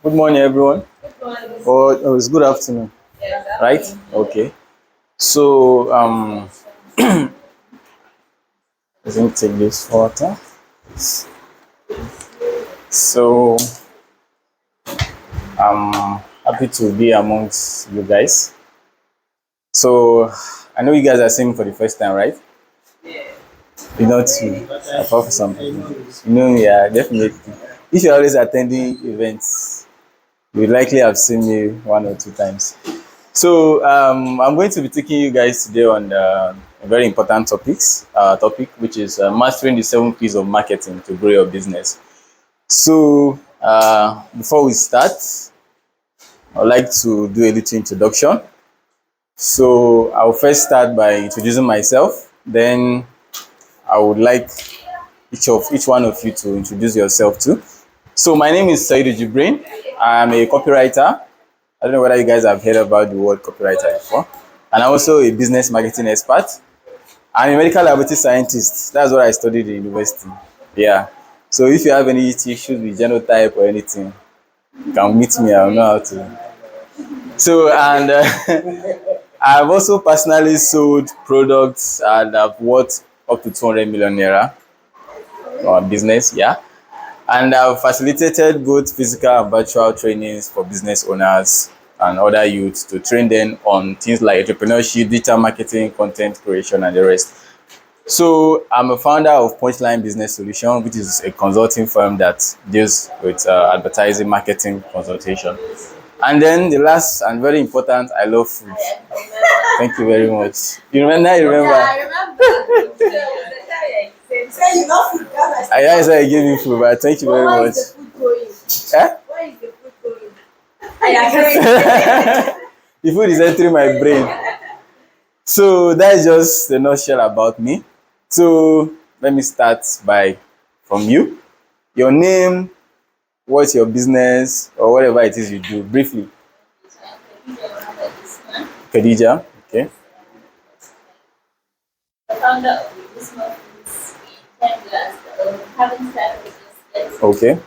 Good morning, everyone. Oh, it's good afternoon, right? Okay. So, let me take this water. So, I'm happy to be amongst you guys. So, I know you guys are seeing me for the first time, right? You know, too, apart from some people. You know, yeah, definitely. If you're always attending events, you likely have seen me one or two times. So I'm going to be taking you guys today on a very important topic, which is mastering the 7 P's of marketing to grow your business. So before we start, I'd like to do a little introduction. So I'll first start by introducing myself. Then I would like each one of you to introduce yourself too. So my name is Saidu Jibrin. I'm a copywriter. I don't know whether you guys have heard about the word copywriter before. And I'm also a business marketing expert. I'm a medical laboratory scientist. That's what I studied in university. Yeah. So if you have any issues with genotype or anything, you can meet me. I'll know how to. So, and I've also personally sold products and I've worth up to 200 million naira on business. Yeah. And I've facilitated both physical and virtual trainings for business owners and other youths to train them on things like entrepreneurship, digital marketing, content creation, and the rest. So I'm a founder of Punchline Business Solution, which is a consulting firm that deals with advertising, marketing, consultation. And then the last and very important, I love food. Thank you very much. You remember? You remember? Yeah, I remember. Say you love food. I said I gave you food, but thank you very much. Where is the food going? Eh? Where is the food going? The food is entering my brain. So that is just the nutshell about me. So let me start by from you. Your name, what's your business, or whatever it is you do, briefly. Khadija, okay. The founder of the business haven't started with this. Okay.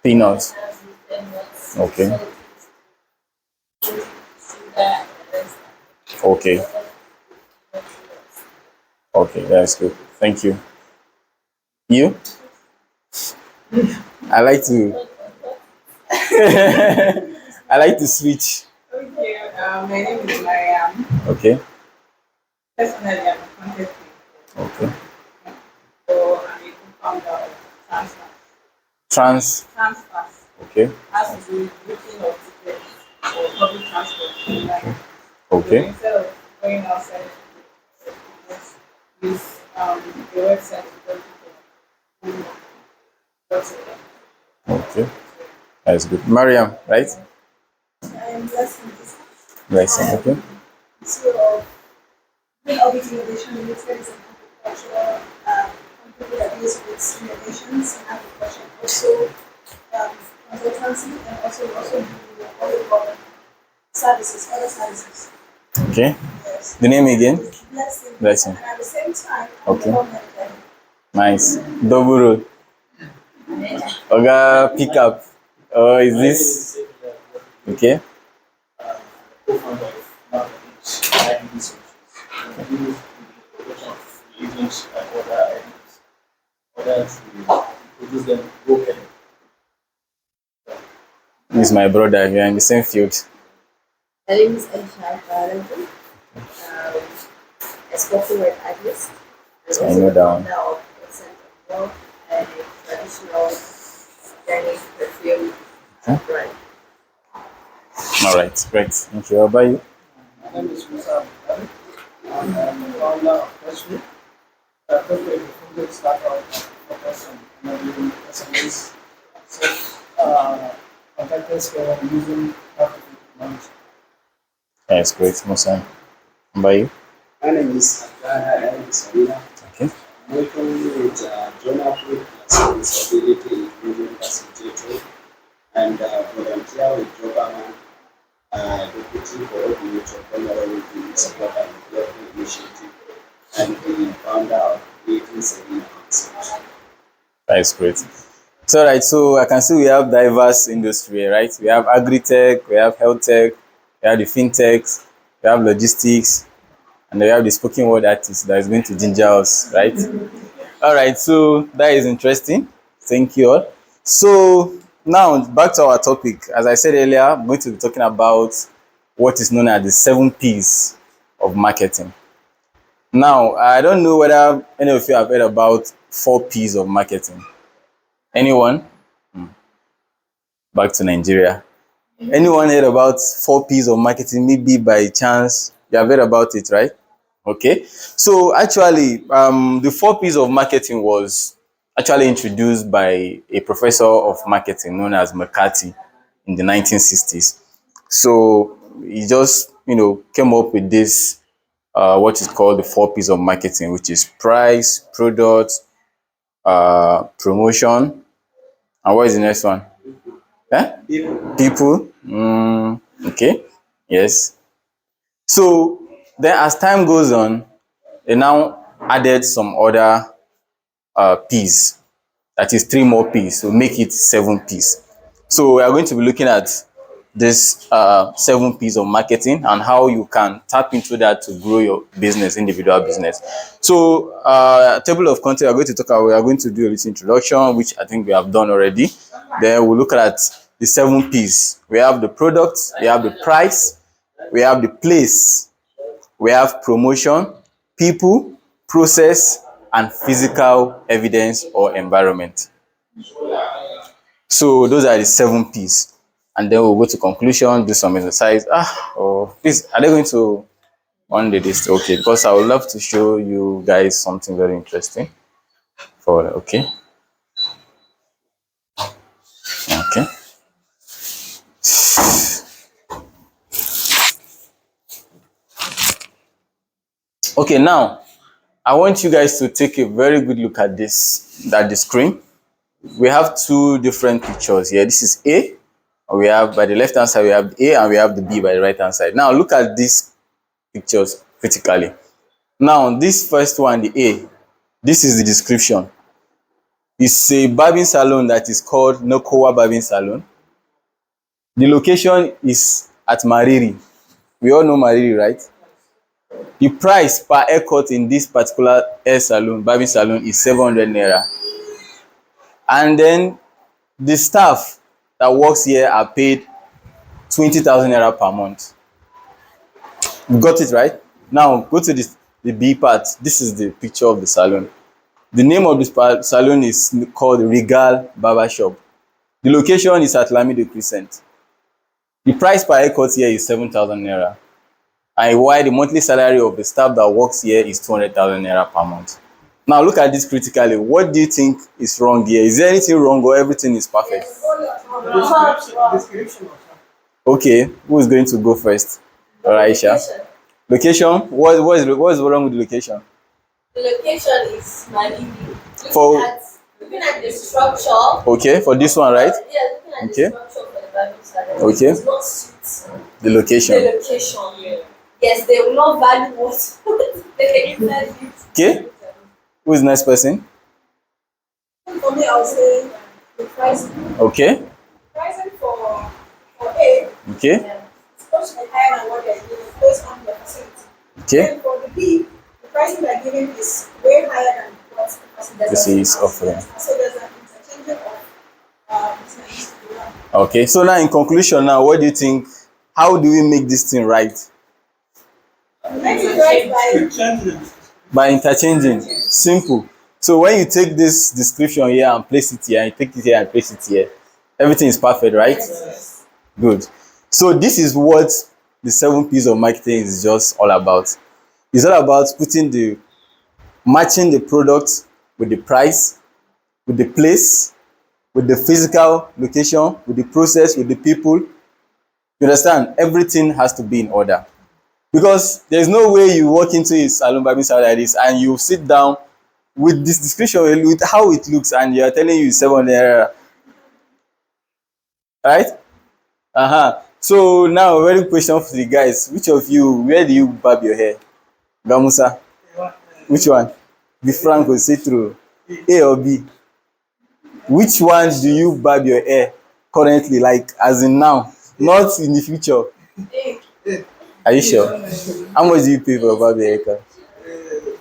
Peanuts. Okay. Okay. Okay, that's good. Thank you. You? I like to I like to switch. Okay, my name is Mariam. Okay. Personally, I'm a content creator. Okay. So I'm a co-founder of Transfer. Transfers Okay. has to do with booking of tickets for public transport in Ghana. So Okay. instead of going outside, we use the website to tell people what's it. Okay. That's good. Mariam, right? I'm blessing this. Blessing. Okay. So, Orbit Innovation Limited is an agricultural company that deals with innovations in agriculture, also consultancy, and also do all the government services, other services. Okay. Yes. The name again? It's blessing. Blessing. And at the same time, I'm Okay. a government guy. Nice. Double road. Oga pick up. Oh, is this okay? Co-founder of Masterclass, agents and other items. Others will produce them locally. This is my brother. We are in the same field. My name is Aisha Balaji. I spoken with artist. So I know that one. Now, of a traditional Chinese perfume brand. All right, great. Thank you. How about you? My name is Musa Abdul. I'm the founder of Freshly. Freshly is a fintech startup focused on enabling SMEs contactless care using artificial technology. That's great, Musa. How about you? My name is Agara Sabina. Okay. I'm working with John Africa Disability Inclusion Facilitator and volunteer with Jobaman, Deputy Coordinator Vulnerability Support and Development Initiative, and the founder of Creating Sabina Council. That is great. So right, so I can see we have diverse industry, right? We have Agrictech, we have Healthtech, we have the Fintechs, we have logistics, and we have the spoken word artist that is going to ginger us, right? All right, so that is interesting. Thank you all. So now back to our topic. As I said earlier, I'm going to be talking about what is known as the 7 P's of marketing. Now, I don't know whether any of you have heard about 4 P's of marketing. Anyone? Back to Nigeria. Anyone heard about 4 P's of marketing? Maybe by chance you have heard about it, right? Okay. So actually, the 4 P's of marketing was actually introduced by a professor of marketing known as McCarthy in the 1960s. So he just, came up with this, what is called the 4 P's of marketing, which is price, product, promotion, and what is the next one? Eh? People. Okay. Yes. So then, as time goes on, they now added some other P's. That is 3 more P's to make it 7 P's. So we are going to be looking at this 7 P's of marketing and how you can tap into that to grow your business, individual business. So table of content, we are going to do a little introduction, which I think we have done already. Then we'll look at the 7 P's. We have the product, we have the price, we have the place, we have promotion, people, process, and physical evidence or environment. So those are the 7 P's. And then we'll go to conclusion, do some exercise. Please, are they going to one day this? Okay, because I would love to show you guys something very interesting. Okay. Okay. Okay, now I want you guys to take a very good look at the screen. We have 2 different pictures here. This is A. We have by the left hand side, we have the A and we have the B by the right hand side. Now look at these pictures critically. Now this first one, the A, this is the description. It's a barbing salon that is called Nokowa Barbing Salon. The location is at Mariri. We all know Mariri, right? The price per haircut in this particular barbing salon is 700 naira. And then the staff that works here are paid 20,000 naira per month. You got it right? Now go to the B part. This is the picture of the salon. The name of the salon is called Regal Barber Shop. The location is at Lamido Crescent. The price per haircut here is 7,000 naira. And while the monthly salary of the staff that works here is 200,000 naira per month. Now look at this critically. What do you think is wrong here? Is there anything wrong or everything is perfect? Description. Okay, who is going to go first? Aisha. Location? What is wrong with the location? The location is Malidi. For Looking at the structure. okay, for this one, right? Yeah, looking at Okay. the structure for the Bible salon. Okay. It's not suit The location. the location. Yeah. Yes, they will not value what they inside it. Okay. Who is the next person? For me, I would say the pricing. Okay. Pricing for A Okay. is supposed to be higher than what they're giving based on the facility. Okay. And for the B, the pricing they're giving is way higher than what the facility This is offering. So there's an interchanging of business. Okay. So now in conclusion, now what do you think? How do we make this thing right? Make it right By interchanging. Simple. So when you take this description here and place it here, and you take it here and place it here, everything is perfect, right? Good. So this is what the 7 P's of marketing is just all about. It's all about matching the product with the price, with the place, with the physical location, with the process, with the people. You understand? Everything has to be in order. Because there's no way you walk into a salon barbing salon like this and you sit down with this description, with how it looks, and you're telling you 700 naira. Right? So now, very question for the guys. Which of you, where do you barb your hair? Gamusa? Which one? Be frank or say true. A or B? Which one do you barb your hair currently, like as in now, not in the future? Are you sure? How much do you pay for a barber haircut?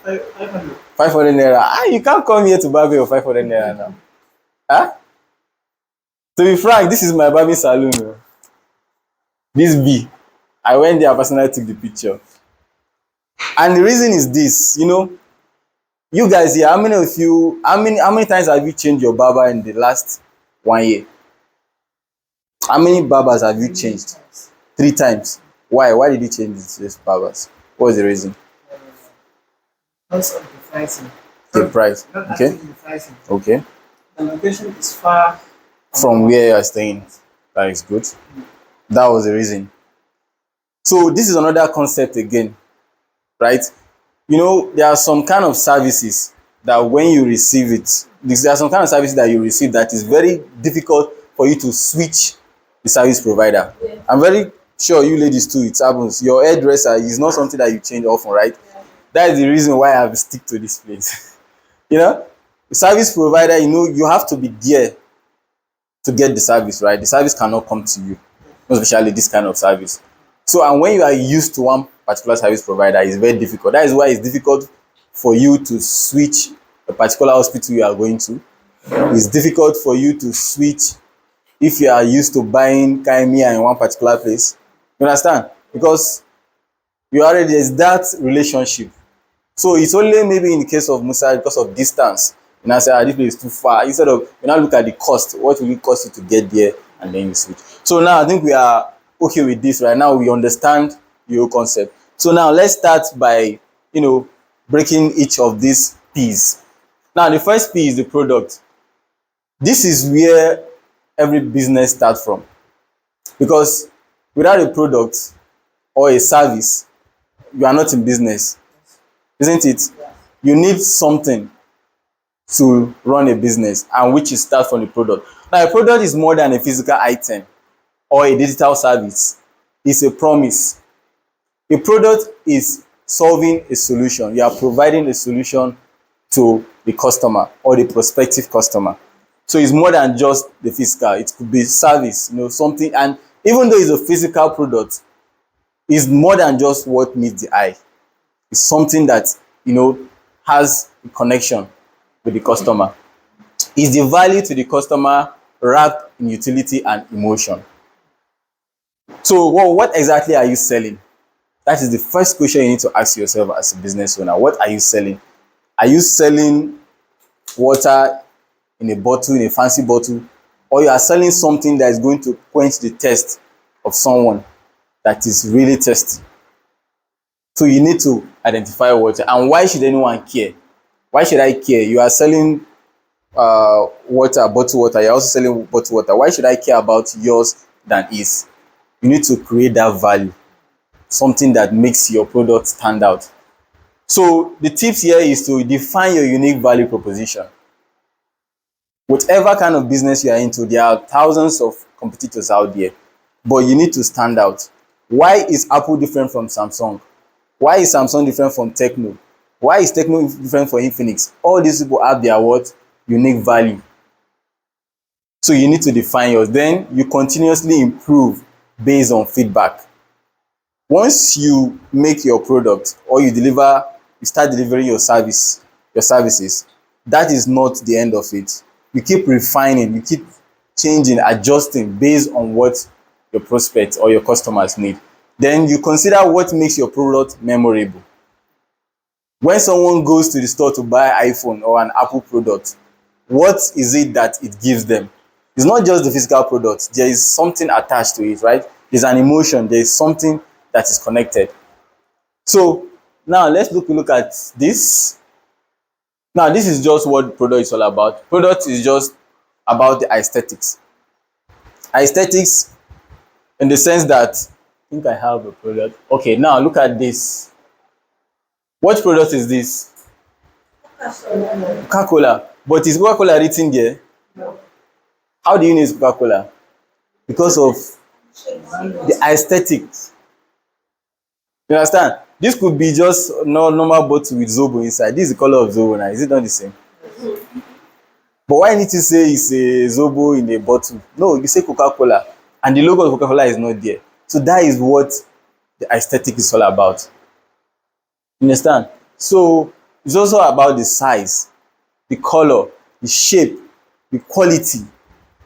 500. 500 naira. Ah, you can't come here to barber your 500 naira now. Huh? To be frank, this is my barbing salon. Oh. This B. I went there, I personally took the picture. And the reason is this, you guys here, how many of you, how many times have you changed your barber in the last 1 year? How many barbers have you changed? 3 times. Why? Why did you change these barbers? What was the reason? Because of the pricing. The price. Not Okay. actually the pricing. Okay. The location is far. From where you are staying. That is good. That was the reason. So this is another concept again, right? There are some kind of services that when you receive it, there are some kind of services that you receive that is very difficult for you to switch the service provider. Yeah. I'm very sure you ladies too, it happens. Your hairdresser is not something that you change often, right? That is the reason why I have stick to this place. The service provider, you have to be there to get the service, right? The service cannot come to you, most especially this kind of service. So, and when you are used to one particular service provider, it's very difficult. That is why it's difficult for you to switch a particular hospital you are going to. It's difficult for you to switch if you are used to buying Kaimia in one particular place. You understand? Because there's that relationship. So it's only maybe in the case of Musa because of distance. You now say, this place is too far. Instead of, you now look at the cost. What will it cost you to get there? And then you switch. So now I think we are okay with this right now. We understand your concept. So now let's start by, breaking each of these P's. Now the first P is the product. This is where every business starts from. Because without a product or a service, you are not in business. Isn't it? You need something to run a business, and which is start from the product. Now, a product is more than a physical item or a digital service. It's a promise. A product is solving a solution. You are providing a solution to the customer or the prospective customer. So it's more than just the physical. It could be service, something. And even though it's a physical product, it's more than just what meets the eye. It's something that, has a connection with the customer. Is the value to the customer wrapped in utility and emotion? So what exactly are you selling? That is the first question you need to ask yourself as a business owner. What are you selling? Are you selling water in a bottle, in a fancy bottle? Or you are selling something that is going to quench the thirst of someone that is really thirsty? So you need to identify water. And why should anyone care? Why should I care? You are selling water, bottled water. You're also selling bottled water. Why should I care about yours than his? You need to create that value, something that makes your product stand out. So the tips here is to define your unique value proposition. Whatever kind of business you are into, there are thousands of competitors out there, but you need to stand out. Why is Apple different from Samsung? Why is Samsung different from Tecno? Why is Tecno different from Infinix? All these people have their what? Unique value. So you need to define yours. Then you continuously improve based on feedback. Once you make your product or you start delivering your services, that is not the end of it. You keep refining, you keep changing, adjusting based on what your prospects or your customers need. Then you consider what makes your product memorable. When someone goes to the store to buy iPhone or an Apple product, what is it that it gives them? It's not just the physical product. There is something attached to it, right? There's an emotion. There is something that is connected. So now let's look at this. Now this is just what product is all about. Product is just about the aesthetics. Aesthetics in the sense that, I think I have a product. Okay, now look at this. What product is this? Coca-Cola. But is Coca-Cola written there? How do you know it's Coca-Cola? Because of the aesthetics. You understand? This could be just normal bottle with Zobo inside. This is the color of Zobo now. Is it not the same? But why need to say it's a Zobo in a bottle? No, you say Coca-Cola, and the logo of Coca-Cola is not there. So that is what the aesthetic is all about. You understand? So it's also about the size, the color, the shape, the quality.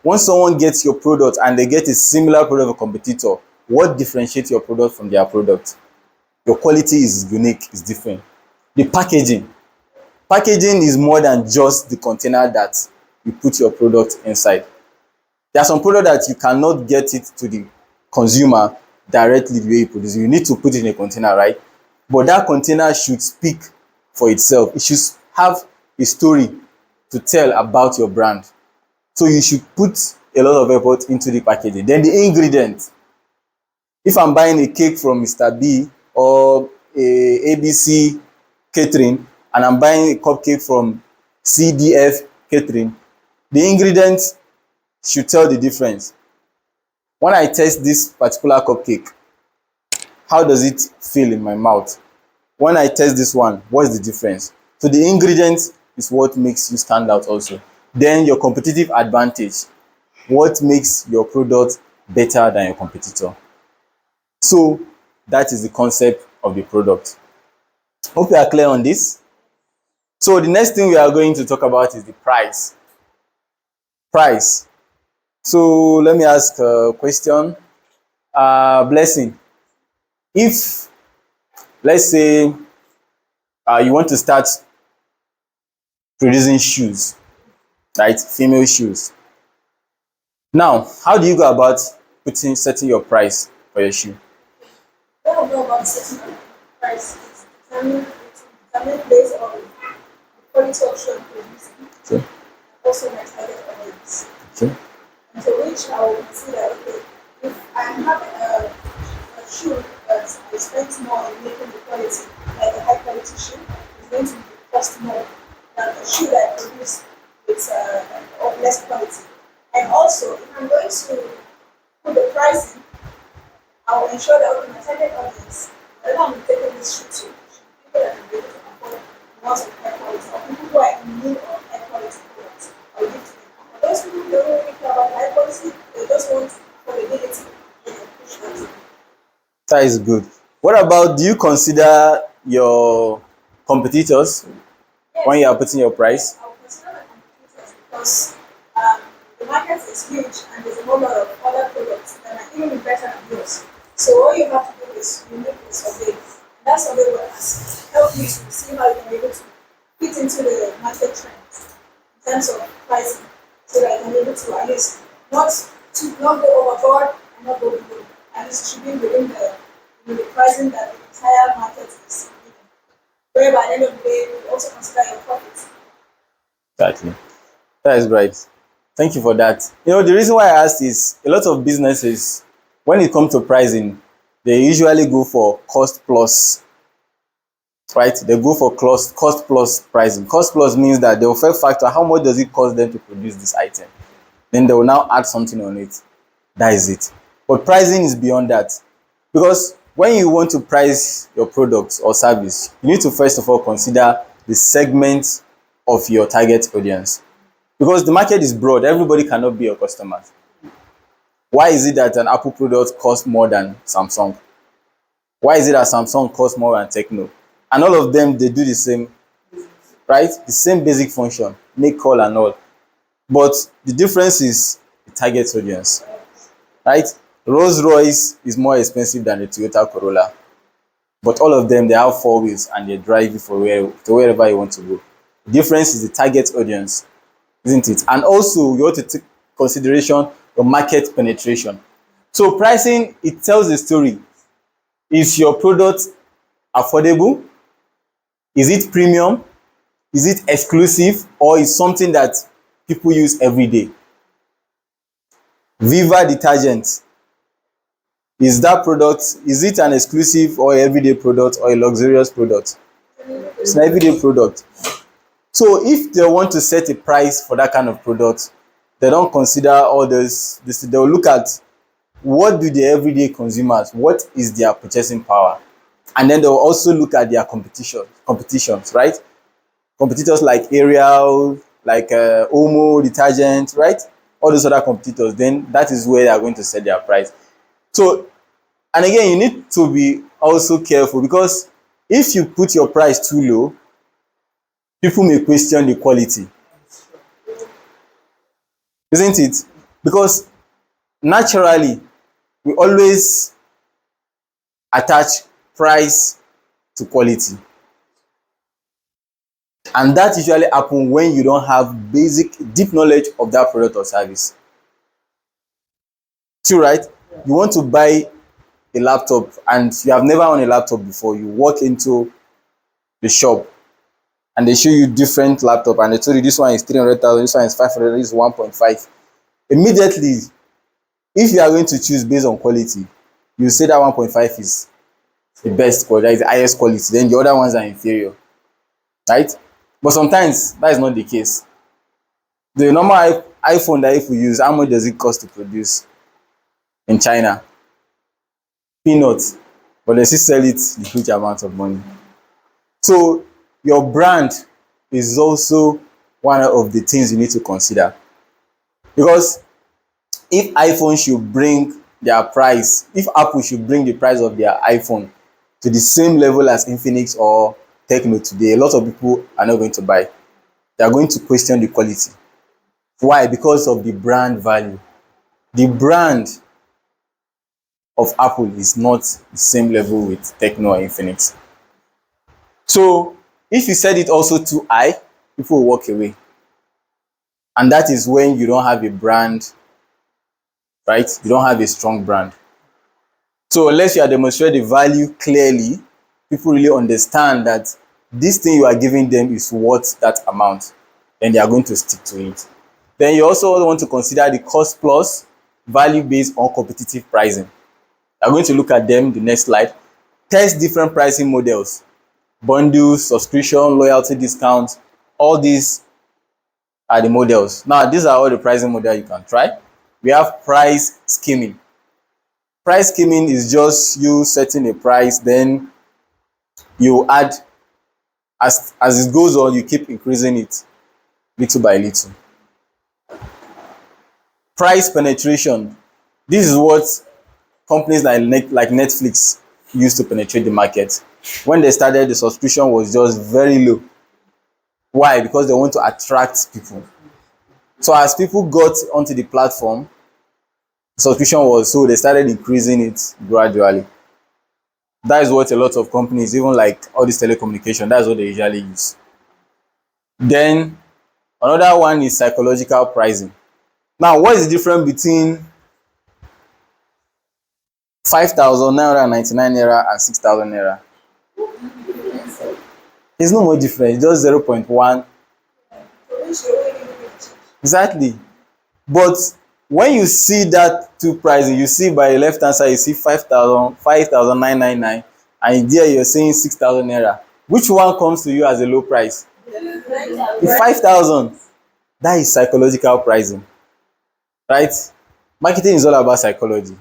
Once someone gets your product and they get a similar product of a competitor, what differentiates your product from their product? Your quality is unique, is different. The packaging. Packaging is more than just the container that you put your product inside. There are some product that you cannot get it to the consumer directly the way you produce it. You need to put it in a container, right? But that container should speak for itself. It should have a story to tell about your brand. So you should put a lot of effort into the packaging. Then the ingredient. If I'm buying a cake from Mr. B or a ABC catering, and I'm buying a cupcake from CDF catering, the ingredients should tell the difference. When I taste this particular cupcake, how does it feel in my mouth? When I taste this one, what is the difference? So the ingredients is what makes you stand out also. Then your competitive advantage. What makes your product better than your competitor? So that is the concept of the product. Hope you are clear on this. So the next thing we are going to talk about is the price. Price. So let me ask a question. Blessing, if let's say you want to start producing shoes, right? Female shoes. Now, how do you go about setting your price for your shoe? What I know about setting up price is determined based on the quality of shoe I'm producing, Okay. also my target audience. Okay. And to which I will consider, okay, if I'm having a shoe that I spent more in making the quality, like a high quality shoe, is going to cost more than a shoe that I produce with of less quality. And also, if I'm going to put the pricing, I will ensure that okay, my target audience, whenever I'm taking this shoe to, should be people that are able to afford ones with high quality, or people who are in need of high quality products. I will give to them. For those people who don't really care about high quality, they just want affordability, they can push that. That is good. What about, do you consider your competitors when Yes, you are putting your price? I will consider my competitors because um, the market is huge and there's a whole lot of other products that are even better than yours. So all you have to do is you make a survey. And that survey will help you to see how you can be able to fit into the market trends in terms of pricing, so that you can be able to at least not go overboard and not go below. At least it should be within the pricing that the entire market is giving. Where by the end of the day, you also consider your profits. Exactly. That is right. Thank you for that. You know, the reason why I asked is a lot of businesses, when it comes to pricing, they usually go for cost plus, right? They go for cost plus pricing. Cost plus means that they will first factor how much does it cost them to produce this item. Then they will now add something on it. That is it. But pricing is beyond that. Because when you want to price your product or service, you need to first of all consider the segment of your target audience. Because the market is broad, everybody cannot be your customer. Why is it that an Apple product costs more than Samsung? Why is it that Samsung costs more than Techno? And all of them, they do the same, right? The same basic function, make call and all. But the difference is the target audience, right? Rolls Royce is more expensive than the Toyota Corolla. But all of them, they have four wheels and they drive you to wherever you want to go. The difference is the target audience, isn't it? And also, you have to take consideration your market penetration. So pricing, it tells a story. Is your product affordable? Is it premium? Is it exclusive? Or is something that people use every day? Viva detergent. Is that product, is it an exclusive or everyday product or a luxurious product? It's an everyday product. So if they want to set a price for that kind of product, they don't consider all this. They'll look at what do the everyday consumers, what is their purchasing power? And then they'll also look at their competitions, right? Competitors like Ariel, like Omo, detergent, right? All those other competitors, then that is where they are going to set their price. So, and again, you need to be also careful, because if you put your price too low, people may question the quality, isn't it? Because naturally, we always attach price to quality. And that usually happen when you don't have basic deep knowledge of that product or service. True, right? You want to buy a laptop and you have never owned a laptop before. You walk into the shop and they show you different laptop and they told you this one is 300,000, this one is 500, this is 1.5. Immediately, if you are going to choose based on quality, you say that 1.5 is the best quality, that is the highest quality, then the other ones are inferior, right? But sometimes that is not the case. The normal iPhone that if we use, how much does it cost to produce in China? Peanuts. But they still sell it a huge amount of money. So your brand is also one of the things you need to consider. Because if iPhone should bring their price, if Apple should bring the price of their iPhone to the same level as Infinix or Techno today, a lot of people are not going to buy. They are going to question the quality. Why? Because of the brand value. The brand of Apple is not the same level with Techno or Infinix. So if you set it also too high, people will walk away. And that is when you don't have a brand, right? You don't have a strong brand. So unless you are demonstrating the value clearly, people really understand that this thing you are giving them is worth that amount, then they are going to stick to it. Then you also want to consider the cost plus value based on competitive pricing. I'm going to look at them the next slide. Test different pricing models, bundles, subscription, loyalty discounts. All these are the models. Now, these are all the pricing models you can try. We have price skimming. Price skimming is just you setting a price, then you add, as it goes on, you keep increasing it little by little. Price penetration. This is what companies like Netflix used to penetrate the market. When they started, the subscription was just very low. Why? Because they want to attract people. So as people got onto the platform, subscription was, so they started increasing it gradually. That is what a lot of companies, even like all this telecommunication, that's what they usually use. Then another one is psychological pricing. Now, what is the difference between 5,999 naira and 6,000 naira? There's no more difference, just 0.1. Exactly. But when you see that two pricing, you see by the left hand side, you see 5,999, and there you're saying 6,000 naira. Which one comes to you as a low price? The 5,000. That is psychological pricing, right? Marketing is all about psychology.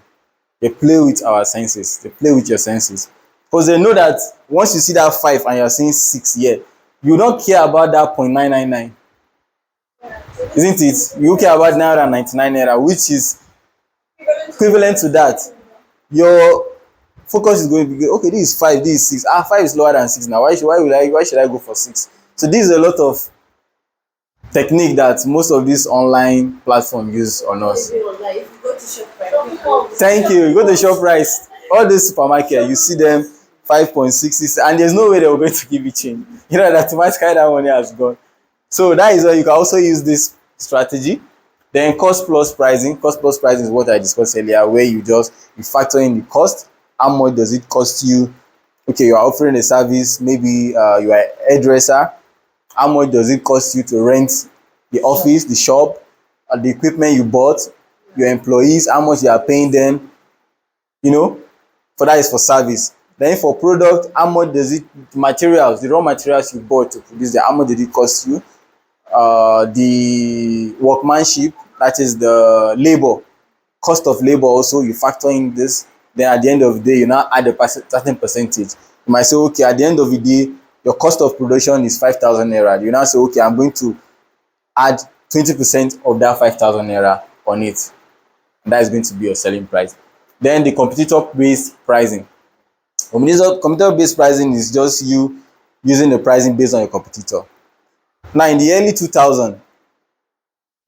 They play with our senses. They play with your senses. Because they know that once you see that 5 and you're seeing 6 here, you don't care about that 0.999. Isn't it? You care about 999 naira, which is equivalent to that. Your focus is going to be, okay, this is 5, this is 6. 5 is lower than 6 now. Why should I go for 6? So this is a lot of technique that most of these online platforms use on us. Thank you. You go to ShopRite, all these supermarkets, you see them 5.6, and there's no way they were going to give you change. You know that automatically that money has gone. So that is why you can also use this strategy. Then cost plus pricing. Cost plus pricing is what I discussed earlier, where you factor in the cost. How much does it cost you? Okay, you are offering a service, maybe you are a hairdresser. How much does it cost you to rent the office, the shop, the equipment you bought, your employees, how much you are paying them, for that is for service. Then for product, how much does it, materials, the raw materials you bought to produce them, how much did it cost you? The workmanship, that is the labor, cost of labor also, you factor in this. Then at the end of the day, you now add a certain percentage. You might say, okay, at the end of the day, your cost of production is 5,000 naira. You now say, okay, I'm going to add 20% of that 5,000 naira on it. And that is going to be your selling price. Then the competitor based pricing. Competitor based pricing is just you using the pricing based on your competitor. Now in the early 2000,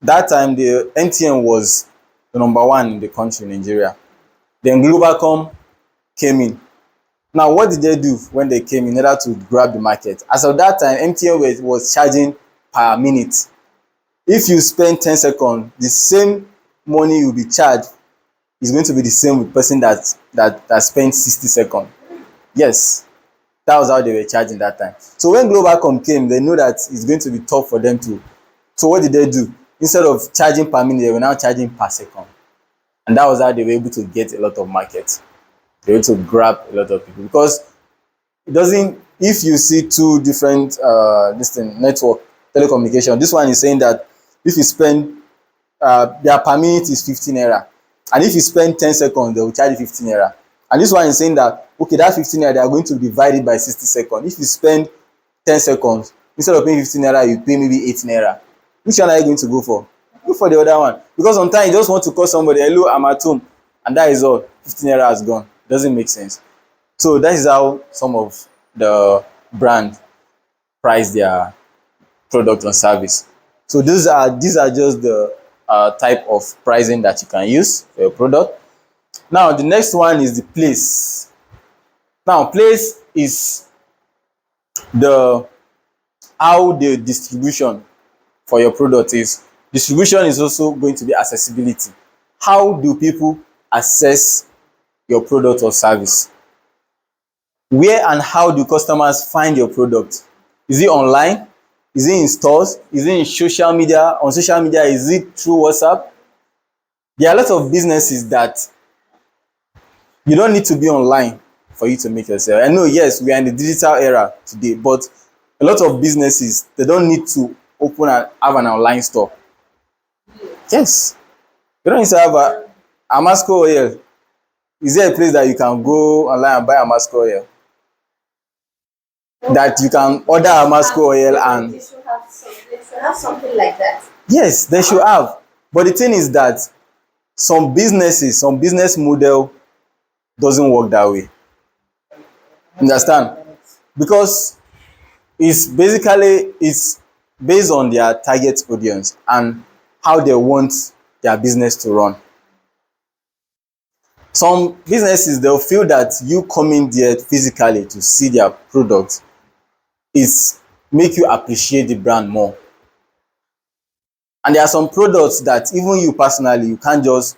that time the MTN was the number one in the country, Nigeria. Then Globalcom came in. Now what did they do when they came in order to grab the market? As of that time, MTN was charging per minute. If you spend 10 seconds, the same money you will be charged is going to be the same with person that spent 60 seconds. Yes, that was how they were charging that time. So when Globalcom came, they know that it's going to be tough for them to. So what did they do? Instead of charging per minute, they were now charging per second. And that was how they were able to get a lot of market. They were able to grab a lot of people, because it doesn't, if you see two different network telecommunication, this one is saying that if you spend their per minute is 15 naira, and if you spend 10 seconds they will charge you 15 naira. And this one is saying that okay, that 15 naira they are going to divide it by 60 seconds. If you spend 10 seconds, instead of paying 15 naira you pay maybe 8 naira. Which one are you going to go for? Go for the other one, because sometimes you just want to call somebody, hello, I'm at home, and that is all. 15 naira has gone. Doesn't make sense. So that is how some of the brand price their product or service. So these are just the type of pricing that you can use for your product. Now the next one is the place. Now place is the how the distribution for your product is. Distribution is also going to be accessibility. How do people access your product or service? Where and how do customers find your product? Is it online? Is it in stores? Is it in social media? On social media, is it through WhatsApp? There are a lot of businesses that you don't need to be online for you to make yourself. I know, yes, we are in the digital era today, but a lot of businesses, they don't need to open and have an online store. Yes. You don't need to have a Amasco oil. Is there a place that you can go online and buy Amasco oil? That you can order Amasco oil and They should have something like that. yes, they should have. But the thing is that some business model doesn't work that way. Understand? Because it's based on their target audience and how they want their business to run. Some businesses, they'll feel that you coming there physically to see their product is make you appreciate the brand more. And there are some products that even you personally, you can't just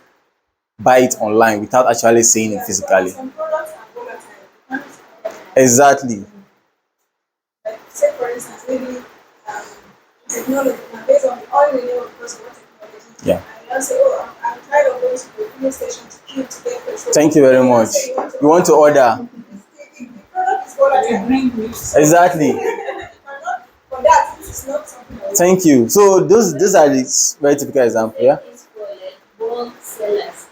buy it online without actually seeing it physically. Some products are volatile. You can't order them. Exactly. Like, say for instance, maybe technology, and based on all you know because of what technology. Yeah. And you just say, oh, I'm tired of going to the filling station to queue to get petrol. Thank you very And much. say You want to order. the product is volatile. Exactly. You cannot, for that, this is not something that Thank you. So those are the very typical example, yeah. It's for like bulk sellers.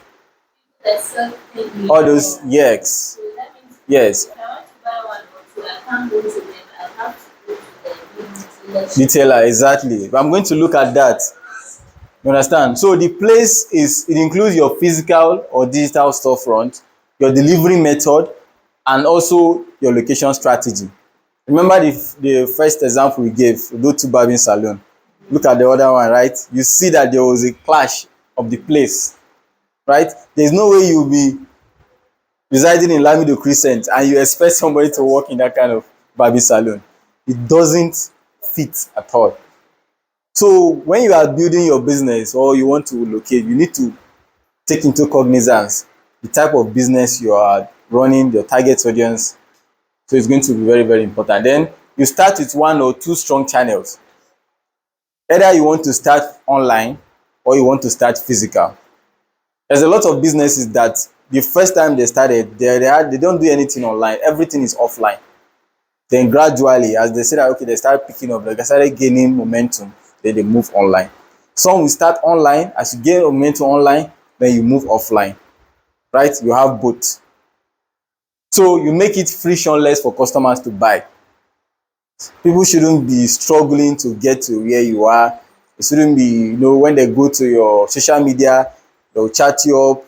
That sell things. All those, yes, So that means yes. if I want to buy one or two, I can't go to them. I have to go to the big Retailer, exactly. But I'm going to look at that. You understand? So the place it includes your physical or digital storefront, your delivery method, and also your location strategy. Remember the first example we gave, we go to barbing salon. Look at the other one, right? You see that there was a clash of the place, right? There's no way you'll be residing in Lamido Crescent and you expect somebody to work in that kind of barbing salon. It doesn't fit at all. So when you are building your business or you want to locate, you need to take into cognizance the type of business you are running, your target audience. So it's going to be very, very important. Then you start with one or two strong channels. Either you want to start online or you want to start physical. There's a lot of businesses that the first time they started, they don't do anything online. Everything is offline. Then gradually, as they say that, okay, they start picking up, they started gaining momentum, then they move online. Some will start online. As you gain momentum online, then you move offline, right? You have both. So you make it frictionless for customers to buy. People shouldn't be struggling to get to where you are. It shouldn't be, when they go to your social media, they'll chat you up.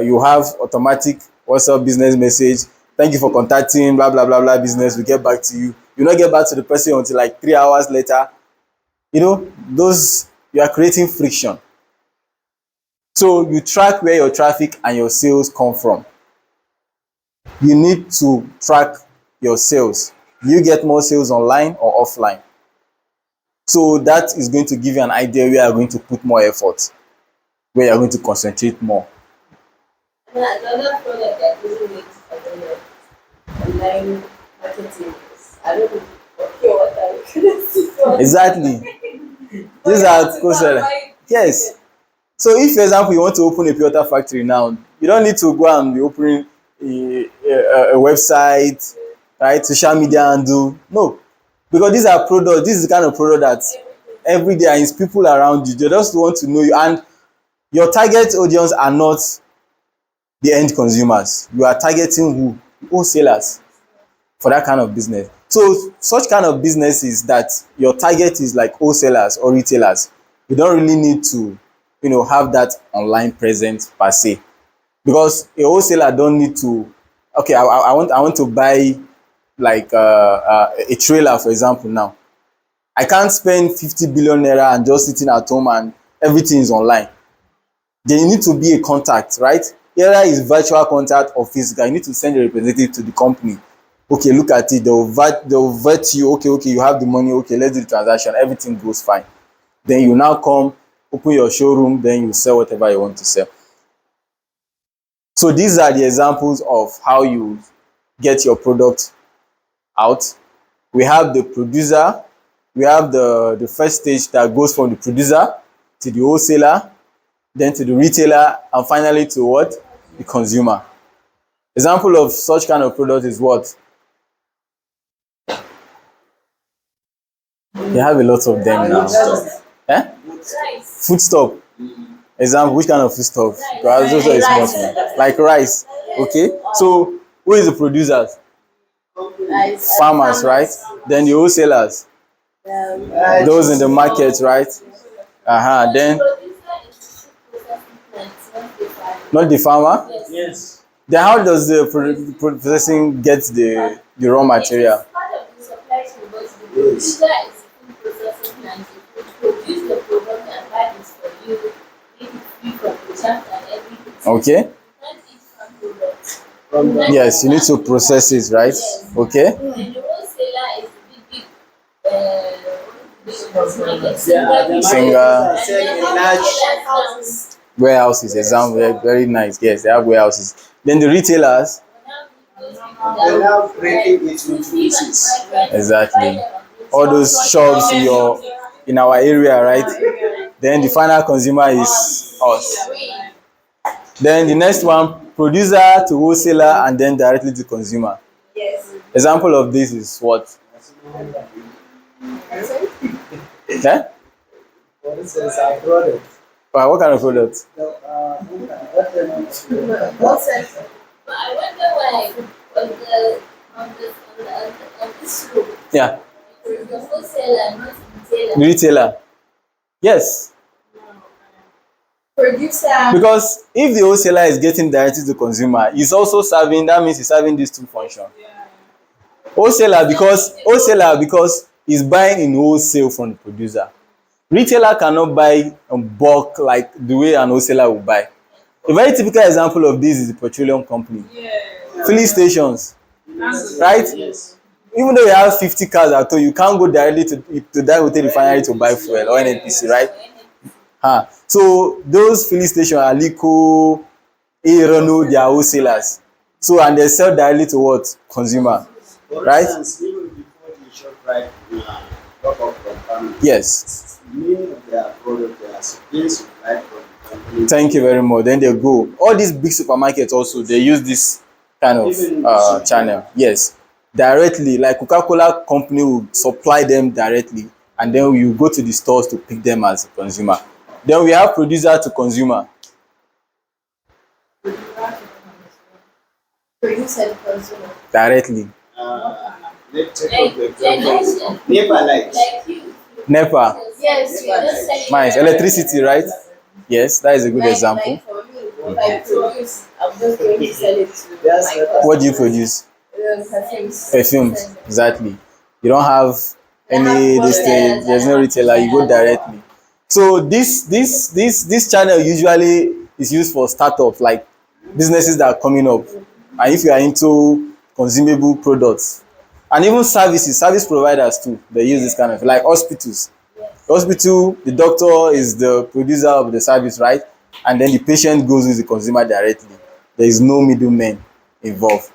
You have automatic WhatsApp business message. Thank you for contacting blah blah blah blah business. We get back to you. You not get back to the person until like 3 hours later. Those you are creating friction. So you track where your traffic and your sales come from. You need to track your sales. Do you get more sales online or offline? So that is going to give you an idea where you are going to put more effort, where you are going to concentrate more. And another product that really makes online marketing is, I don't know, okay, what are you gonna see? Exactly. These are closer. Yes. So if, for example, you want to open a pure water factory now, you don't need to go and be opening a website, right? Social media and do no, because these are products. This is the kind of product that every day is people around you. They just want to know you, and your target audience are not the end consumers. You are targeting who? Wholesalers for that kind of business. So such kind of businesses that your target is like wholesalers or retailers, you don't really need to, have that online presence per se, because a wholesaler don't need to. Okay, I want to buy like a trailer, for example. Now I can't spend 50 billion naira and just sitting at home and everything is online. There need to be a contact, right? Either is virtual contact or physical. You need to send a representative to the company. Okay, look at it. They'll vet you. Okay, you have the money. Okay, let's do the transaction. Everything goes fine. Then you now come, open your showroom. Then you sell whatever you want to sell. So these are the examples of how you get your product out. We have the producer. We have the first stage that goes from the producer to the wholesaler, then to the retailer, and finally to what? The consumer. Example of such kind of product is what? They have a lot of them now. Eh? Rice. Foodstuff. Example, which kind of foodstuff? Because those are small. Like rice. Okay. So who is the producers? Rice. Farmers, right? Then the wholesalers. Those in the market, right? Then not the farmer. Yes. Then how does the processing get the raw material? It's part of the supply chain, but the producer is the food processing plant. It will produce the product and buy it for you, make it free from the chaff and everything. Okay. You can't eat farm products. Yes, you need to process it, right? Okay. And the wholesaler is the big Singer. houses. Warehouses, example, very nice. Yes, they have warehouses. Then the retailers, They now breaking it into pieces. exactly. All those shops in our area, right? Then the final consumer is us. Then the next one, producer to wholesaler and then directly to consumer. Yes. Example of this is what? Eh? For instance, our product. What kind of product? What sense? But I wonder why on this road, Yeah, it is the wholesaler, not the retailer. retailer. Yes, Producer. because if the wholesaler is getting directly to consumer, he's also serving. That means he's serving these two functions. Wholesaler because he's buying in wholesale from the producer. Retailer cannot buy in bulk like the way an wholesaler will buy. A very typical example of this is the petroleum company. Filling stations, right? Yes. Even though you have 50 cars at all, you can't go directly to that hotel refinery to buy fuel or NNPC, right? So those filling stations are Lico, Aerono, they are wholesalers. So and they sell directly to what? Consumer. For Right? instance, even before the shop right drop off from family, Yes. many of their products they are being supplied from the company. Thank you very much. Then they go. All these big supermarkets also, they use this kind of channel. Yes. Directly, like Coca-Cola company will supply them directly, and then you go to the stores to pick them as a consumer. Then we have producer to consumer. Producer and consumer. Directly. Let's take up the example. Never light. Like you. NEPA. Yes, you're just Mines, selling electricity, right? Yes, that is a good example. like for me, if I produce, I'm just going to sell it to Yes, my What do you customers. produce? Perfumes. Perfumes, exactly. You don't have I have any this thing, wholesalers, there's I no have retailer, you go retailers. directly. So this channel usually is used for startups, like businesses that are coming up. And if you are into consumable products and even services, service providers too, they use this kind of, like hospitals. Hospital, the doctor is the producer of the service, right? And then the patient goes with the consumer directly. There is no middleman involved,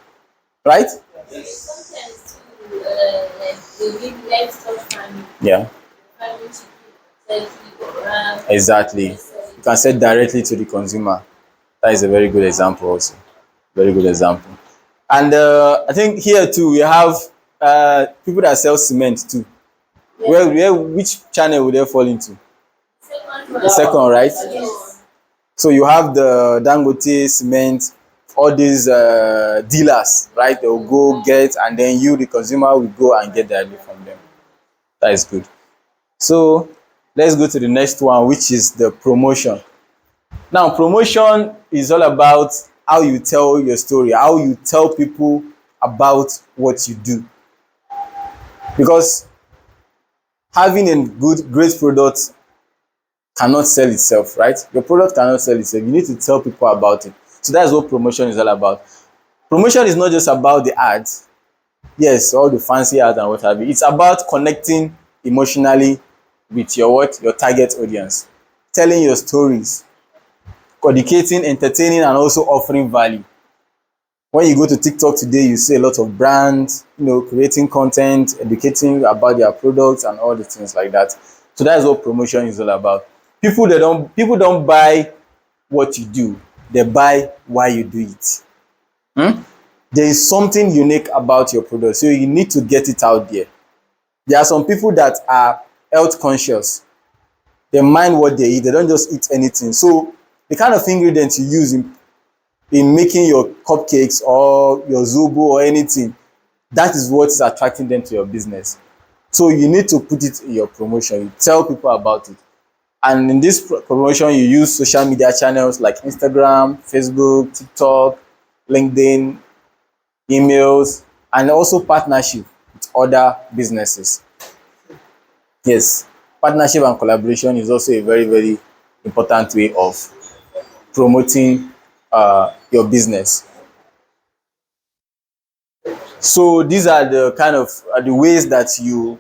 right? Sometimes too, like they give livestock farming, Yeah, farming chicken, turkey, or ram. exactly. Just sell You it. can sell directly to the consumer. That is a very good example also. Very good example. And I think here too we have people that sell cement too. Where which channel would they fall into? Second The one. second, right? Yes. So you have the Dangote cement, all these dealers, right? They will go get, and then you, the consumer, will go and get directly from them. That is good. So let's go to the next one, which is the promotion. Now, promotion is all about how you tell your story, how you tell people about what you do. Because having a great product cannot sell itself, right? Your product cannot sell itself. You need to tell people about it. So that's what promotion is all about. Promotion is not just about the ads, yes, all the fancy ads and what have you. It's about connecting emotionally with your what? Your target audience. Telling your stories, educating, entertaining, and also offering value. When you go to TikTok today, you see a lot of brands, creating content, educating about their products and all the things like that. So that's what promotion is all about. People don't buy what you do, they buy why you do it. There is something unique about your product, so you need to get it out there. There are some people that are health conscious. They mind what they eat, they don't just eat anything. So the kind of ingredients you use in making your cupcakes or your zobo or anything, that is what is attracting them to your business. So you need to put it in your promotion, you tell people about it. And in this promotion, you use social media channels like Instagram, Facebook, TikTok, LinkedIn, emails, and also partnership with other businesses. Yes, partnership and collaboration is also a very, very important way of promoting your business. So these are the kind of the ways that you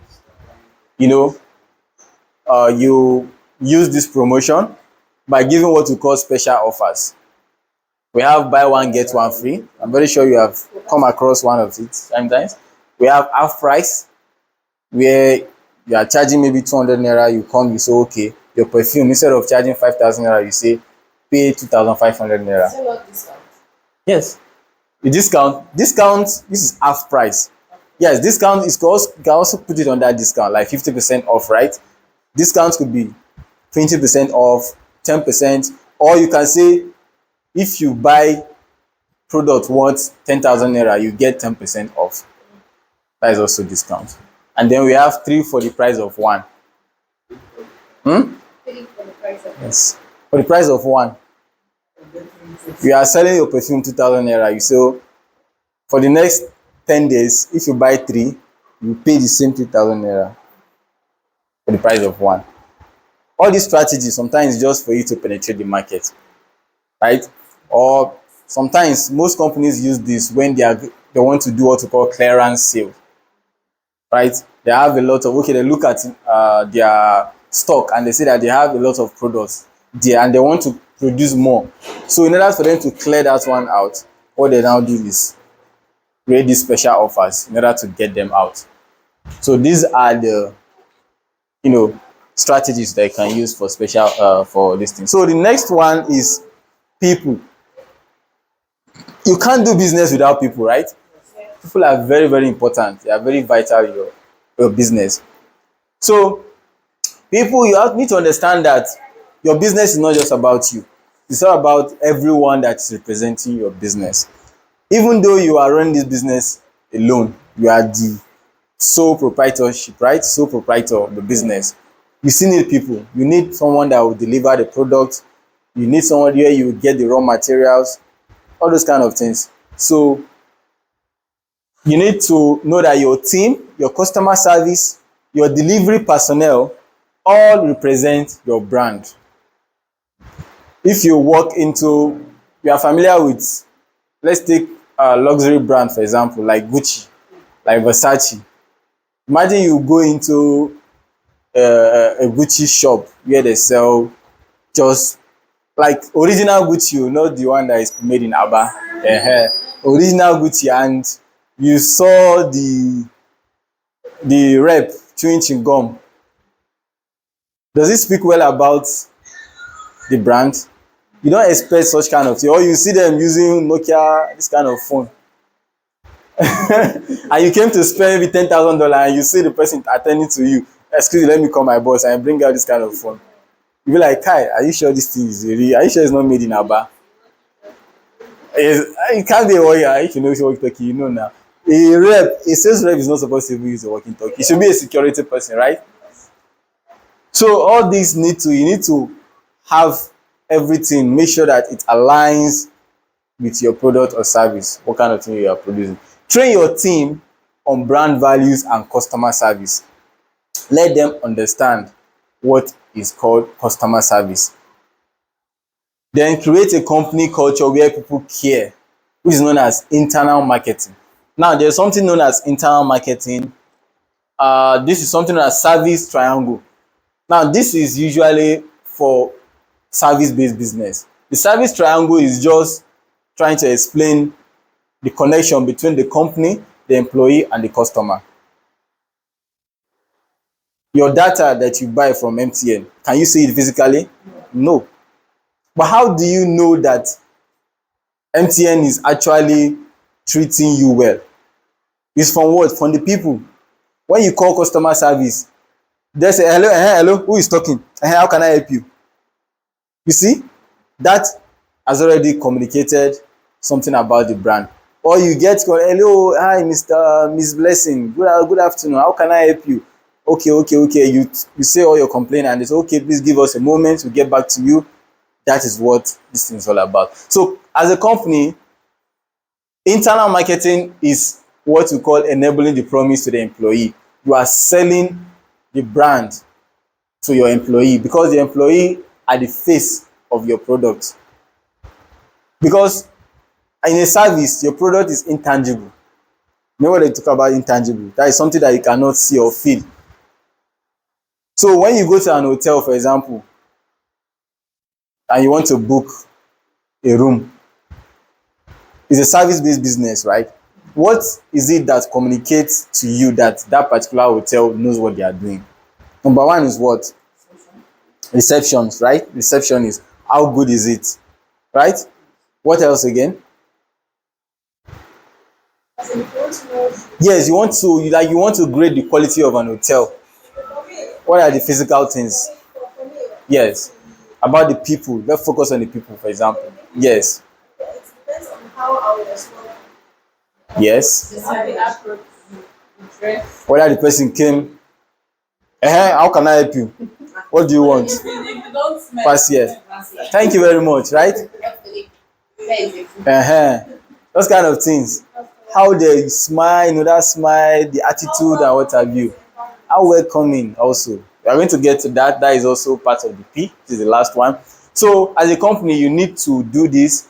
know you use this promotion by giving what we call special offers. We have buy one get one free. I'm very sure you have come across one of it sometimes. We have half price, where you are charging maybe 200 naira, you come, you say okay, your perfume, instead of charging 5,000 naira, you say pay 2,500 naira. So not discount. Yes, the discount, this is half price. Yes, discount is cost, you can also put it on that discount, like 50% off, right? Discount could be 20% off, 10%, or you can say if you buy product worth 10,000 naira, you get 10% off. That is also discount. And then we have three for the price of one. Three for the price of Yes, for the price of one. You are selling your perfume 2,000 naira, you say for the next 10 days, if you buy three, you pay the same 2,000 naira for the price of one. All these strategies sometimes is just for you to penetrate the market, right? Or sometimes most companies use this when they want to do what we call clearance sale, right? They have a lot of, okay, they look at their stock and they say that they have a lot of products there and they want to produce more. So in order for them to clear that one out, what they now do is create these special offers in order to get them out. So these are the strategies that you can use for special for this thing. So the next one is people. You can't do business without people, right? People are very, very important. They are very vital in your business. So people, need to understand that your business is not just about you. It's all about everyone that is representing your business. Even though you are running this business alone, you are the sole proprietorship, right? Sole proprietor of the business. You still need people. You need someone that will deliver the product. You need someone where you get the raw materials, all those kind of things. So you need to know that your team, your customer service, your delivery personnel all represent your brand. If you walk into, you are familiar with, let's take a luxury brand for example, like Gucci, like Versace. Imagine you go into a Gucci shop where they sell just like original Gucci, not the one that is made in Aba. Original Gucci, and you saw the rep chewing chewing gum. Does it speak well about the brand? You don't expect such kind of thing, or you see them using Nokia, this kind of phone, and you came to spend maybe $10,000, and you see the person attending to you. Excuse me, let me call my boss and bring out this kind of phone. You be like, Kai, are you sure this thing is really? Are you sure it's not made in Aba? It can't be a warrior if you know it's walkie talkie, you know now. A sales rep is not supposed to even use a walkie talkie. It should be a security person, right? So all these you need to have everything, make sure that it aligns with your product or service, what kind of thing you are producing. Train your team on brand values and customer service. Let them understand what is called customer service. Then create a company culture where people care, which is known as internal marketing. Now, there's something known as internal marketing. This is something known as service triangle. Now, this is usually for service-based business. The service triangle is just trying to explain the connection between the company, the employee, and the customer. Your data that you buy from MTN, can you see it physically? No. But how do you know that MTN is actually treating you well? It's from what? From the people. When you call customer service, they say, hello, hello, who is talking? How can I help you? You see, that has already communicated something about the brand. Or you get, hello, hi, Miss Blessing, good afternoon, how can I help you? Okay. You say all your complaint, and they say, okay, please give us a moment, we'll get back to you. That is what this thing is all about. So, as a company, internal marketing is what we call enabling the promise to the employee. You are selling the brand to your employee because the employee are the face of your product. Because in a service, your product is intangible. You know what they talk about intangible? That is something that you cannot see or feel. So when you go to an hotel, for example, and you want to book a room, it's a service-based business, right? What is it that communicates to you that that particular hotel knows what they are doing? Number one is what? Receptions, right? Reception is how good is it, right? What else again? As in, you want to know, Yes, you want to grade the quality of an hotel. for me, What are the physical things? for me, Yes, about the people. Let's focus on the people, for example. Yes, it depends on how I was working. yes. The service approach, the dress. Whether the person came, how can I help you? What do you want? If you don't smell, Pass here. Thank you very much, right? Those kind of things. How they smile, that smile, the attitude, and what have you. How welcoming also. We are going to get to that. That is also part of the P. This is the last one. So, as a company, you need to do this.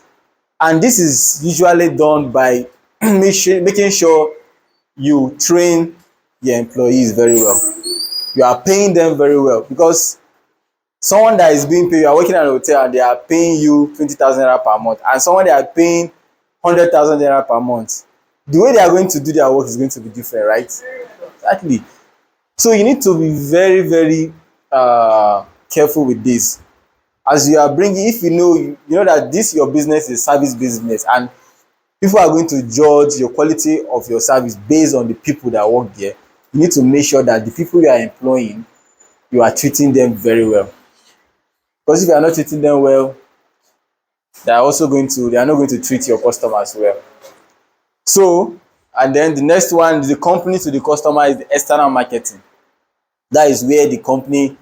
And this is usually done by making sure you train your employees very well. You are paying them very well, because someone that is being paid, you are working at a hotel and they are paying you 20,000 naira per month, and someone they are paying 100,000 naira per month. The way they are going to do their work is going to be different, right? Exactly. So you need to be very, very careful with this. As you are bringing, if you know that this your business is service business, and people are going to judge your quality of your service based on the people that work there, you need to make sure that the people you are employing, you are treating them very well. Because if you are not treating them well, they are not going to treat your customers well. So, and then the next one, the company to the customer, is the external marketing. That is where the company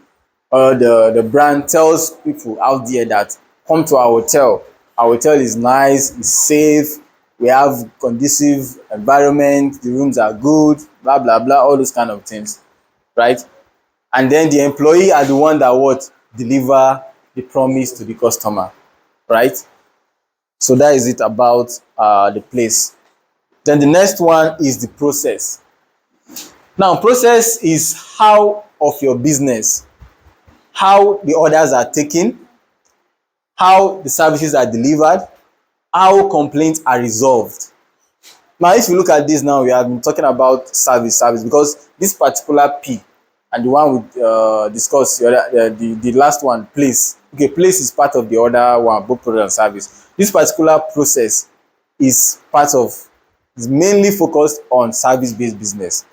or the brand tells people out there that come to our hotel. Our hotel is nice, it's safe, we have conducive environment, the rooms are good, blah blah blah, all those kind of things, right? And then the employee are the one that what deliver the promise to the customer, right? So that is it about the place. Then the next one is the process. Now, process is how of your business, how the orders are taken, how the services are delivered, how complaints are resolved. Now, if you look at this now, we have been talking about service, because this particular P and the one we discussed, the last one, place. Okay, place is part of the other one, both product and service. This particular process is part of, is mainly focused on service-based business.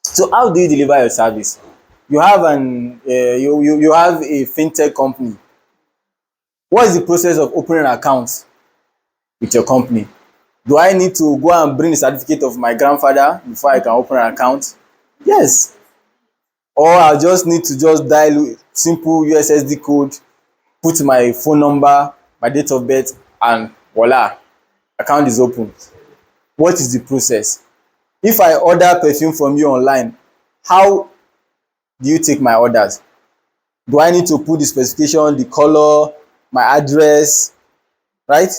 So how do you deliver your service? You have you have a fintech company. What is the process of opening an account with your company? Do I need to go and bring the certificate of my grandfather before I can open an account? Yes. Or I just need to just dial simple USSD code, put my phone number, my date of birth, and voila, account is open. What is the process? If I order perfume from you online, how do you take my orders? Do I need to put the specification, the color, my address, right?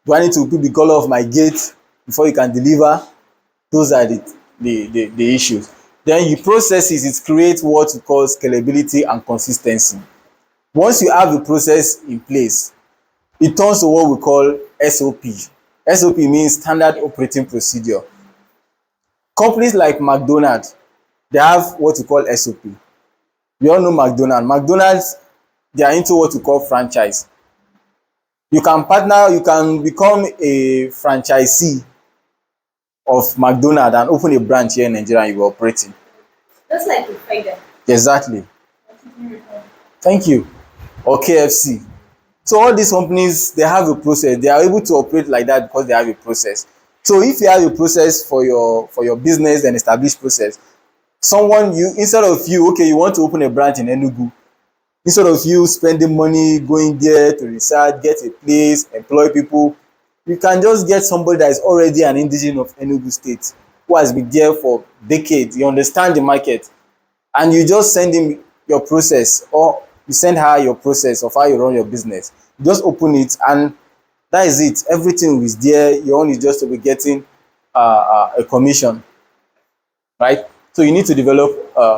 Do I need to put the color of my gate before you can deliver? Those are the issues. Then you process it, it creates what we call scalability and consistency. Once you have the process in place, it turns to what we call SOP. SOP means standard operating procedure. Companies like McDonald's, they have what we call SOP. We all know McDonald's. McDonald's, they are into what we call franchise. You can partner, you can become a franchisee of McDonald's and open a branch here in Nigeria and you are operating. Just like a fighter. Exactly. Thank you. Or KFC. So all these companies, they have a process. They are able to operate like that because they have a process. So if you have a process for your business, an established process, someone, you, instead of you, okay, you want to open a branch in Enugu, instead of you spending money going there to research, get a place, employ people, you can just get somebody that is already an indigenous of Enugu state, who has been there for decades. You understand the market, and you just send him your process, or you send her your process of how you run your business. You just open it, and that is it. Everything is there. Your own is just to be getting a commission, right? So you need to develop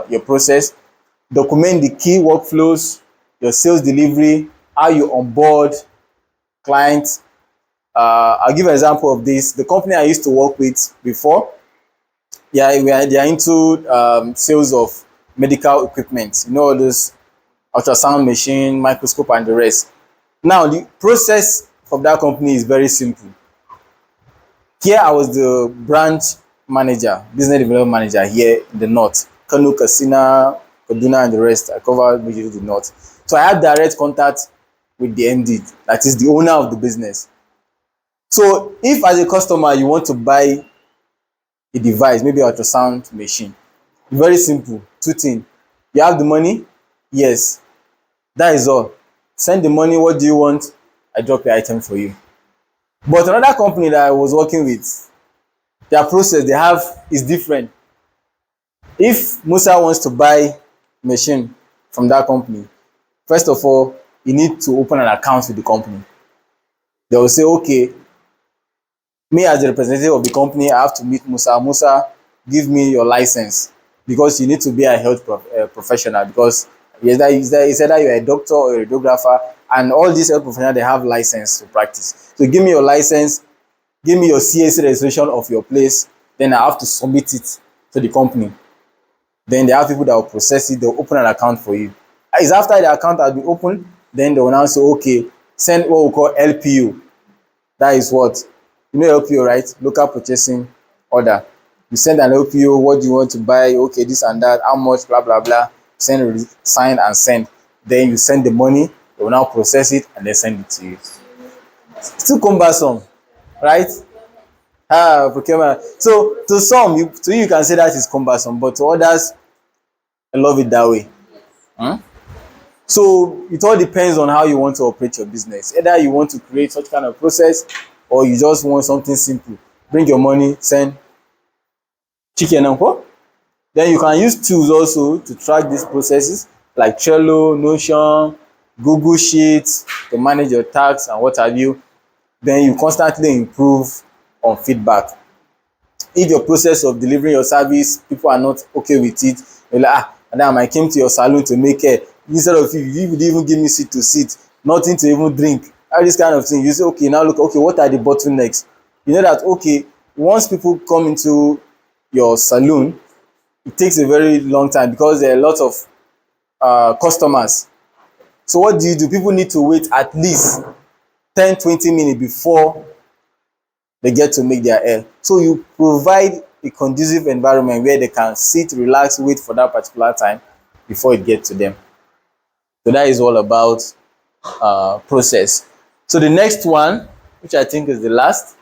your process, document the key workflows, your sales delivery, how you onboard clients. I'll give an example of this. The company I used to work with before, yeah, they are into sales of medical equipment. You know, all those ultrasound machine, microscope, and the rest. Now, the process of that company is very simple. Here, I was the branch manager, business development manager here in the north, Kano, Katsina, Kaduna, and the rest. I covered majorly the north. So I had direct contact with the MD, that is the owner of the business. So if as a customer you want to buy a device, maybe ultrasound machine, very simple, two things. You have the money? Yes. That is all. Send the money, what do you want? I drop the item for you. But another company that I was working with, their process they have is different. If Musa wants to buy machine from that company, first of all, you need to open an account with the company. They will say, okay, me as the representative of the company, I have to meet Musa. Musa, give me your license, because you need to be a professional, because it's either you're a doctor or a radiographer, and all these health professionals, they have license to practice. So give me your license, give me your CAC registration of your place, then I have to submit it to the company. Then they have people that will process it, they'll open an account for you. It's after the account has been opened, then they will now say, okay, send what we call LPO. That is what? You know LPO, right? Local purchasing order. You send an LPO, what do you want to buy? Okay, this and that, how much, blah, blah, blah. Send, sign, and send. Then you send the money, they will now process it and then send it to you. It's too cumbersome, right? Procurement. So to some, to you can say that is cumbersome, but to others, I love it that way. Hmm? So it all depends on how you want to operate your business. Either you want to create such kind of process, or you just want something simple. Bring your money, send chicken and co. Then you can use tools also to track these processes like Trello, Notion, Google Sheets to manage your tasks and what have you. Then you constantly improve on feedback. If your process of delivering your service, people are not okay with it, you're like, madam, I came to your salon to make hair. Instead of you didn't even give me seat to sit, nothing to even drink. All this kind of thing. You say, okay, now look, okay, what are the bottlenecks? You know that, okay, once people come into your salon, it takes a very long time because there are a lot of customers. So what do? People need to wait at least 10-20 minutes before they get to make their hair. So you provide a conducive environment where they can sit, relax, wait for that particular time before it gets to them. So that is all about process. So the next one, which I think is the last,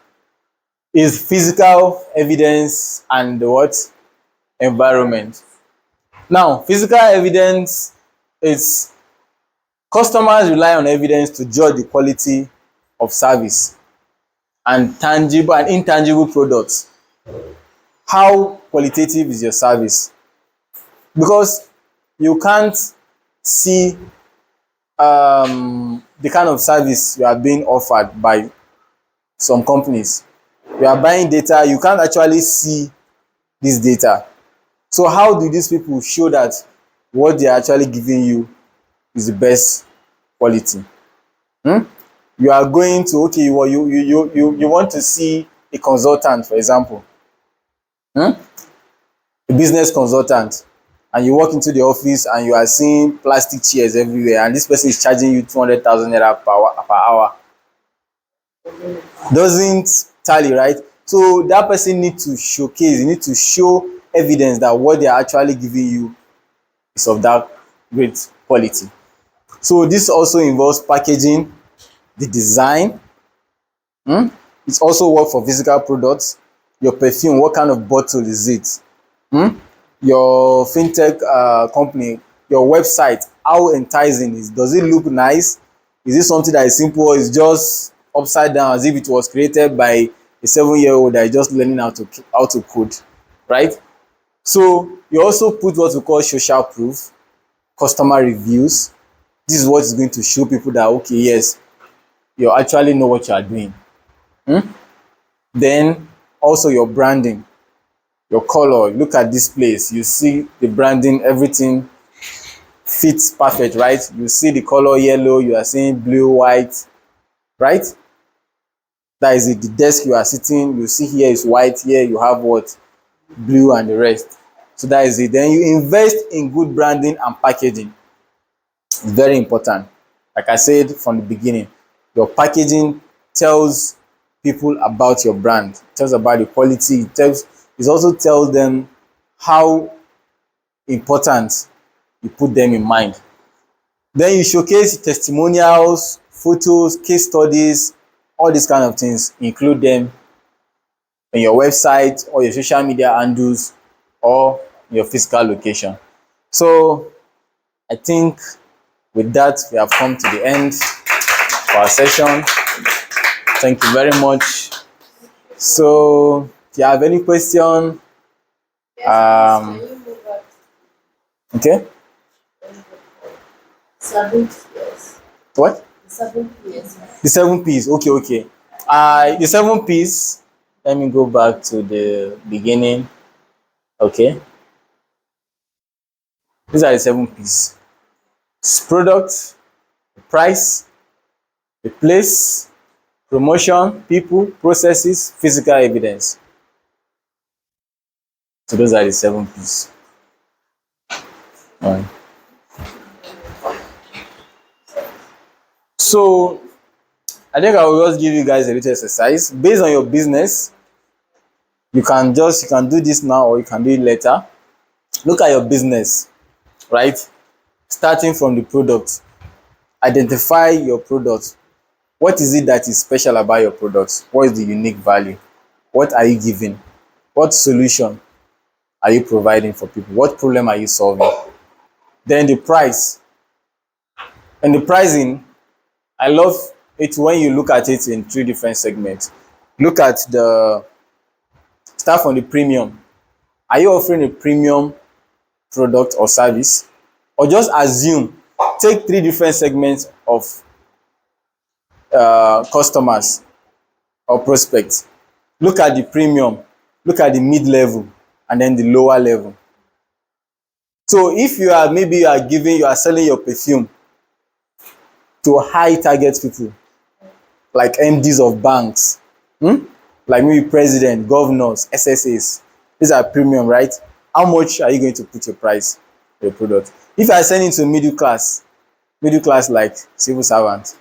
is physical evidence and the what? Environment. Now, physical evidence is customers rely on evidence to judge the quality of service and tangible and intangible products. How qualitative is your service? Because you can't see the kind of service you are being offered by some companies. You are buying data, you can't actually see this data. So how do these people show that what they are actually giving you is the best quality? You are going to, okay, you want to see a consultant, for example, a business consultant, and you walk into the office and you are seeing plastic chairs everywhere, and this person is charging you 200,000 naira per hour. Doesn't tally, right? So that person need to showcase, you need to show evidence that what they are actually giving you is of that great quality. So this also involves packaging, the design. It also work for physical products. Your perfume, what kind of bottle is it? Your fintech company, your website, how enticing is? Does it look nice? Is it something that is simple, or is just upside down as if it was created by a 7-year-old that is just learning how to code, right? So you also put what we call social proof, customer reviews. This is what is going to show people that, okay, yes, you actually know what you are doing. Then also your branding, your color. Look at this place, you see the branding, everything fits perfect, right? You see the color yellow, you are seeing blue, white, right? That is it. The desk you are sitting, you see here is white, here you have what? Blue and the rest. So that is it. Then you invest in good branding and packaging. It's very important. Like I said from the beginning, your packaging tells people about your brand, it tells about the quality, it also tells them how important you put them in mind. Then you showcase testimonials, photos, case studies, all these kind of things. Include them in your website or your social media handles or your physical location. So I think with that, we have come to the end of our session. Thank you very much. So if you have any question, Can you move on okay, to 7 years? what? 7 years. The 7 P's. Okay. The 7 P's. Let me go back to the beginning. Okay, these are the 7 P's: product, price, the place, promotion, people, processes, physical evidence. So those are the 7 P's. Alright. So I think I will just give you guys a little exercise based on your business. You can do this now or you can do it later. Look at your business, right? Starting from the product. Identify your product. What is it that is special about your product? What is the unique value? What are you giving? What solution are you providing for people? What problem are you solving? Then the price. And the pricing, I love it when you look at it in three different segments. Look at the start from the premium. Are you offering a premium product or service? Or just assume, take three different segments of customers or prospects. Look at the premium, look at the mid-level, and then the lower level. So if you are, maybe you are selling your perfume to high target people, like MDs of banks, like maybe president, governors, SSAs. These are premium, right? How much are you going to put your price for your product? If you are selling to middle class like civil servants,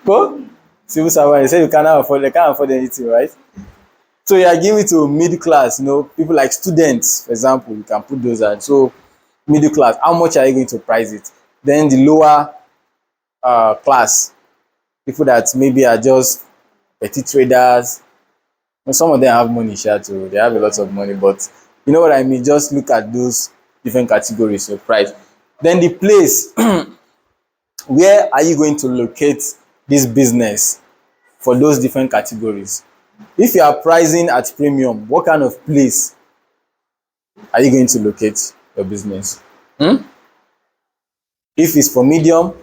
go civil servant, they say they can't afford anything, right? So you are giving to middle class, people like students, for example, you can put those out. So middle class, how much are you going to price it? Then the lower class, people that maybe are just petty traders. Some of them have money, sure, too. They have a lot of money, but you know what I mean? Just look at those different categories of price. Then the place, where are you going to locate this business for those different categories? If you are pricing at premium, what kind of place are you going to locate your business? If it's for medium,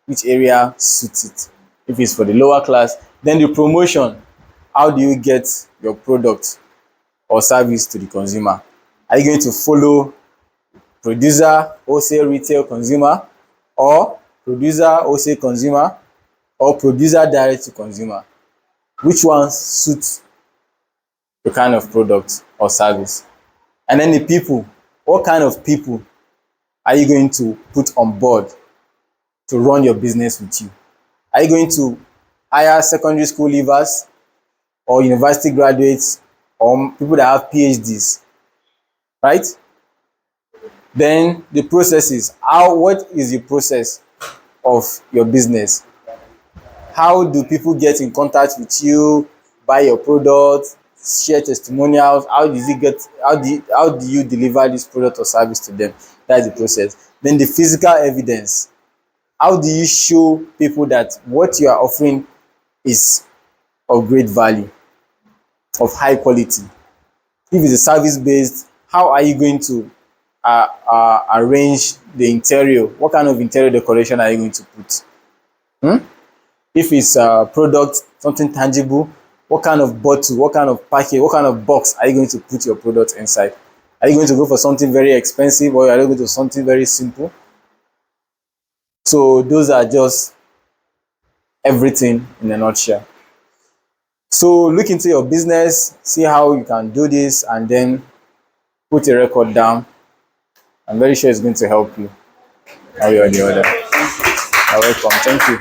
which area suits it? If it's for the lower class, then the promotion, how do you get your product or service to the consumer? Are you going to follow producer, wholesale, retail, consumer, or producer, wholesale, consumer, or producer, direct to consumer? Which one suits the kind of product or service? And then the people, what kind of people are you going to put on board to run your business with you? Are you going to hire secondary school leavers or university graduates or people that have PhDs, right? Then the processes, what is the process of your business? How do people get in contact with you, buy your product, share testimonials? How do you deliver this product or service to them? That is the process. Then the physical evidence. How do you show people that what you are offering is of great value, of high quality? If it's a service based, how are you going to arrange the interior? What kind of interior decoration are you going to put? If it's a product, something tangible, what kind of bottle, what kind of package, what kind of box are you going to put your product inside? Are you going to go for something very expensive, or are you going to something very simple? So those are just everything in a nutshell. So look into your business, see how you can do this, and then put a record down. I'm very sure it's going to help you one way or the other. You're welcome. Thank you.